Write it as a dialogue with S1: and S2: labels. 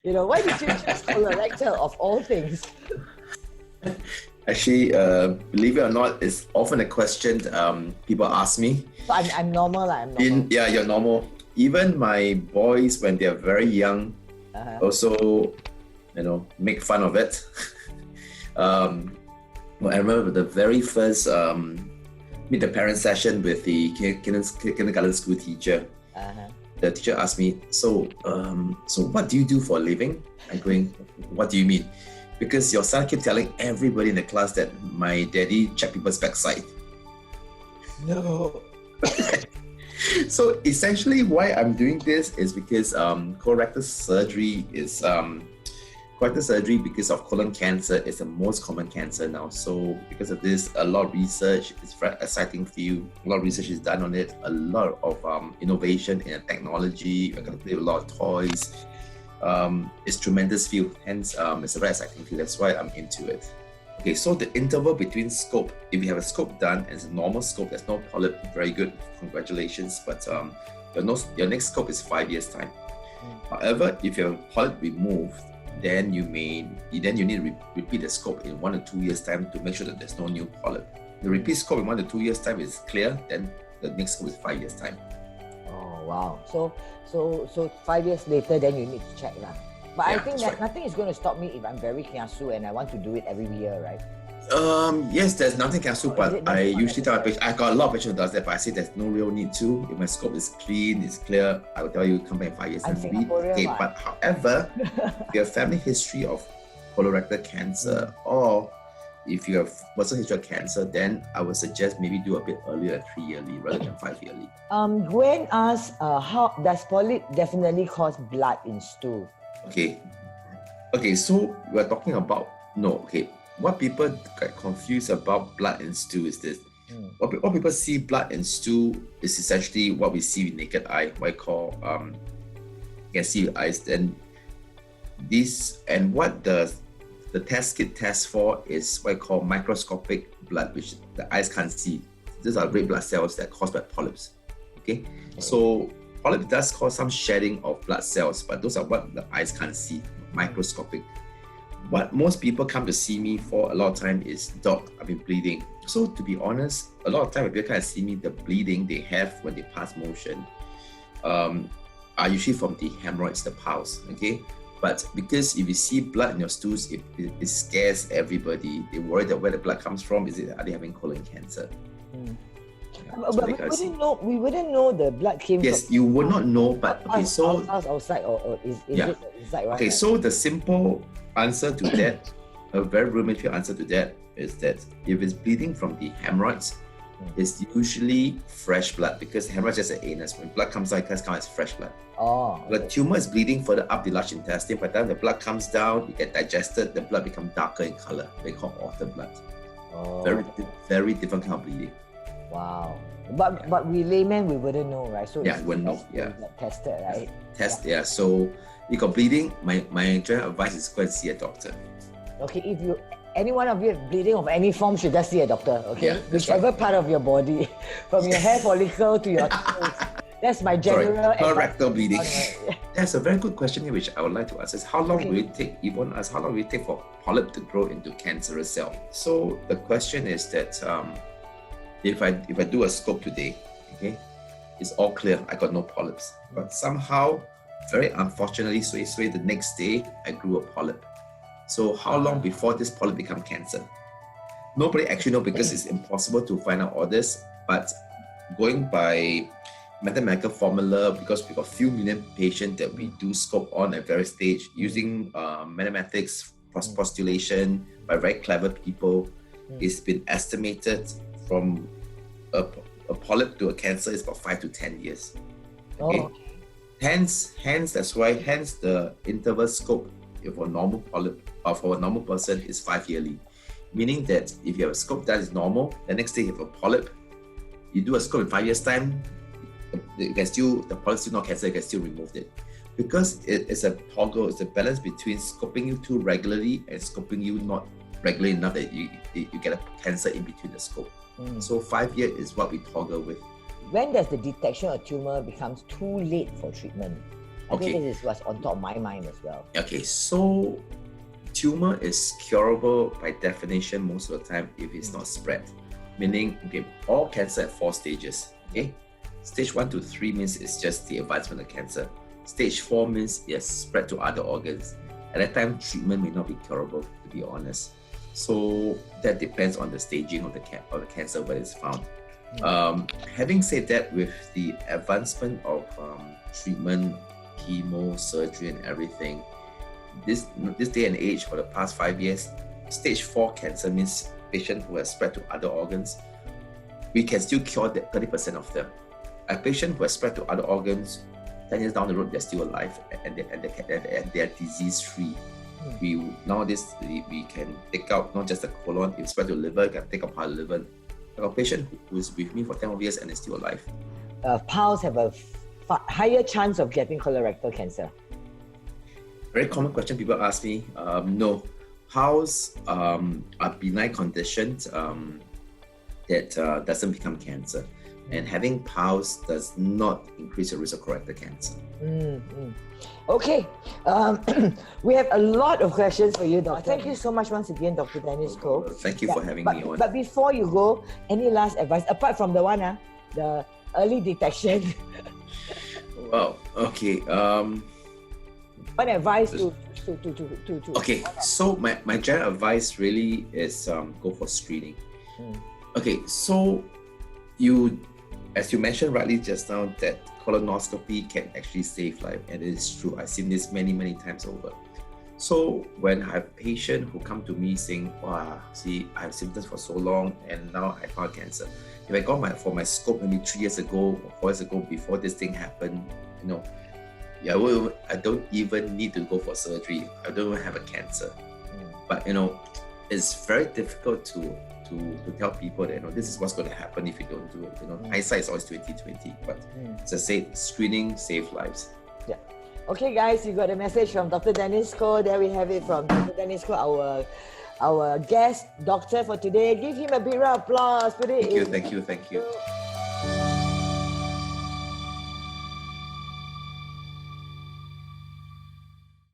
S1: Why did you choose colorectal of all things?
S2: Actually, believe it or not, it's often a question people ask me.
S1: So I'm normal. I'm normal.
S2: Yeah, you're normal. Even my boys, when they're very young, also, make fun of it. Well, I remember the very first meet the parent session with the kindergarten school teacher. The teacher asked me, so what do you do for a living? I'm going, what do you mean? Because your son kept telling everybody in the class that my daddy checked people's backside.
S1: No.
S2: So essentially why I'm doing this is because colorectal surgery is because of colon cancer is the most common cancer now. So because of this, a lot of research, it's a very exciting field. A lot of research is done on it. A lot of innovation in technology. We're going to play with a lot of toys. It's tremendous field. Hence, it's a very exciting field. That's why I'm into it. Okay, so the interval between scope, if you have a scope done and it's a normal scope, there's no polyp, very good, congratulations. But your next scope is 5 years time. However, if you have a polyp removed, then you need to repeat the scope in 1 or 2 years time to make sure that there's no new polyp. The repeat scope in 1 or 2 years time is clear, then the next scope is 5 years time.
S1: Oh wow! So 5 years later, then you need to check lah. But yeah, I think that nothing is going to stop me if I'm very kiasu and I want to do it every year, right?
S2: Yes, there's nothing kiasu, but I usually tell my patients, I got a lot of patients who does that, but I say there's no real need to. If my scope is clean, it's clear, I will tell you come back in 5 years and read. Okay, but however, if you have family history of colorectal cancer or if you have personal history of cancer, then I would suggest maybe do a bit earlier, 3 yearly rather than 5 yearly.
S1: Gwen asks, how does polyp definitely cause blood in stool?
S2: Okay, so we're talking about, what people get confused about blood and stool is this. What people see blood and stool is essentially what we see with naked eye, what I call, you can see with eyes. Then this, and what the test kit tests for is what I call microscopic blood, which the eyes can't see. These are red blood cells that are caused by polyps. Okay, so polyp does cause some shedding of blood cells, but those are what the eyes can't see, microscopic. What most people come to see me for a lot of time is, doc, I've been bleeding. So to be honest, a lot of time when people come to see me, the bleeding they have when they pass motion are usually from the hemorrhoids, the piles, okay? But because if you see blood in your stools, it scares everybody. They worry that where the blood comes from, are they having colon cancer?
S1: But we wouldn't know the blood came from...
S2: Yes, you would not know, but okay, so...
S1: outside or is it inside, right?
S2: Okay, so the simple answer to that, a very rudimentary answer to that is that if it's bleeding from the hemorrhoids, it's usually fresh blood because the hemorrhoid is an anus. When blood comes out, it comes as fresh blood.
S1: Oh.
S2: The tumor is bleeding further up the large intestine. By the time the blood comes down, it gets digested, the blood becomes darker in color. They call water blood.
S1: Oh.
S2: Very, very different kind of bleeding.
S1: Wow. But we laymen, we wouldn't know, right? So
S2: yeah, wouldn't know. Yeah.
S1: Tested, right?
S2: Yeah. So you got bleeding, my general advice is go and see a doctor.
S1: Okay, if any one of you have bleeding of any form, should just see a doctor, okay?
S2: Yeah,
S1: whichever part of your body, from your hair follicle to your toes. That's my general
S2: colorectal bleeding. That's a very good question here, which I would like to ask. Is how long will it take? Yvonne asks, how long will it take for polyp to grow into cancerous cell? So the question is that if I do a scope today, okay, it's all clear. I got no polyps, but somehow, very unfortunately, the next day I grew a polyp. So how long before this polyp become cancer? Nobody actually knows because it's impossible to find out all this. But going by mathematical formula, because we got few million patients that we do scope on at various stage using mathematics, postulation by very clever people, it's been estimated from a polyp to a cancer is about 5 to 10 years. Okay.
S1: Oh.
S2: Hence the interval scope for a normal polyp or for a normal person is 5 yearly. Meaning that if you have a scope that is normal, the next day you have a polyp, you do a scope in 5 years time, the polyp is still not cancer, you can still remove it. Because it's a toggle, it's a balance between scoping you too regularly and scoping you not regularly enough that you get a cancer in between the scope. So 5 years is what we toggle with.
S1: When does the detection of tumor becomes too late for treatment? I think this is what's on top of my mind as well.
S2: Okay, so tumor is curable by definition most of the time if it's not spread. Meaning, okay, all cancer have 4 stages. Okay, stage 1 to 3 means it's just the advancement of cancer. Stage 4 means it's spread to other organs. At that time, treatment may not be curable, to be honest. So that depends on the staging of the cancer where it's found. Having said that, with the advancement of treatment, chemo, surgery, and everything, this day and age, for the past 5 years, stage 4 cancer means patient who has spread to other organs. We can still cure 30% of them. A patient who has spread to other organs, 10 years down the road, they're still alive and they're disease-free. Nowadays, we can take out not just the colon, if it's spread to the liver, you can take out part of the liver. A patient who is with me for 10 years and is still alive.
S1: PALs have a higher chance of getting colorectal cancer.
S2: Very common question people ask me. No, PALs are benign conditions that doesn't become cancer. And having PALs does not increase the risk of colorectal cancer.
S1: Okay, we have a lot of questions for you, Doctor. Thank you so much once again, Dr. Dennis Koh.
S2: Thank you for having me on.
S1: But before you go, any last advice, apart from the one, the early detection?
S2: Well, okay.
S1: What advice to
S2: Okay, so my general advice really is go for screening. Okay, so as you mentioned rightly just now, that colonoscopy can actually save life, and it is true. I've seen this many times over. So when I have patients who come to me saying, "Wow, see, I have symptoms for so long, and now I found cancer." If I got for my scope maybe 3 years ago or 4 years ago, before this thing happened, I don't even need to go for surgery. I don't even have a cancer. But it's very difficult to tell people that this is what's going to happen if you don't do it. Hindsight is always 20/20. But as I say, screening saves lives.
S1: Yeah. Okay, guys, you got a message from Dr. Dennis Koh. There we have it from Dr. Dennis Koh, our guest doctor for today. Give him a big round of applause.
S2: Thank you.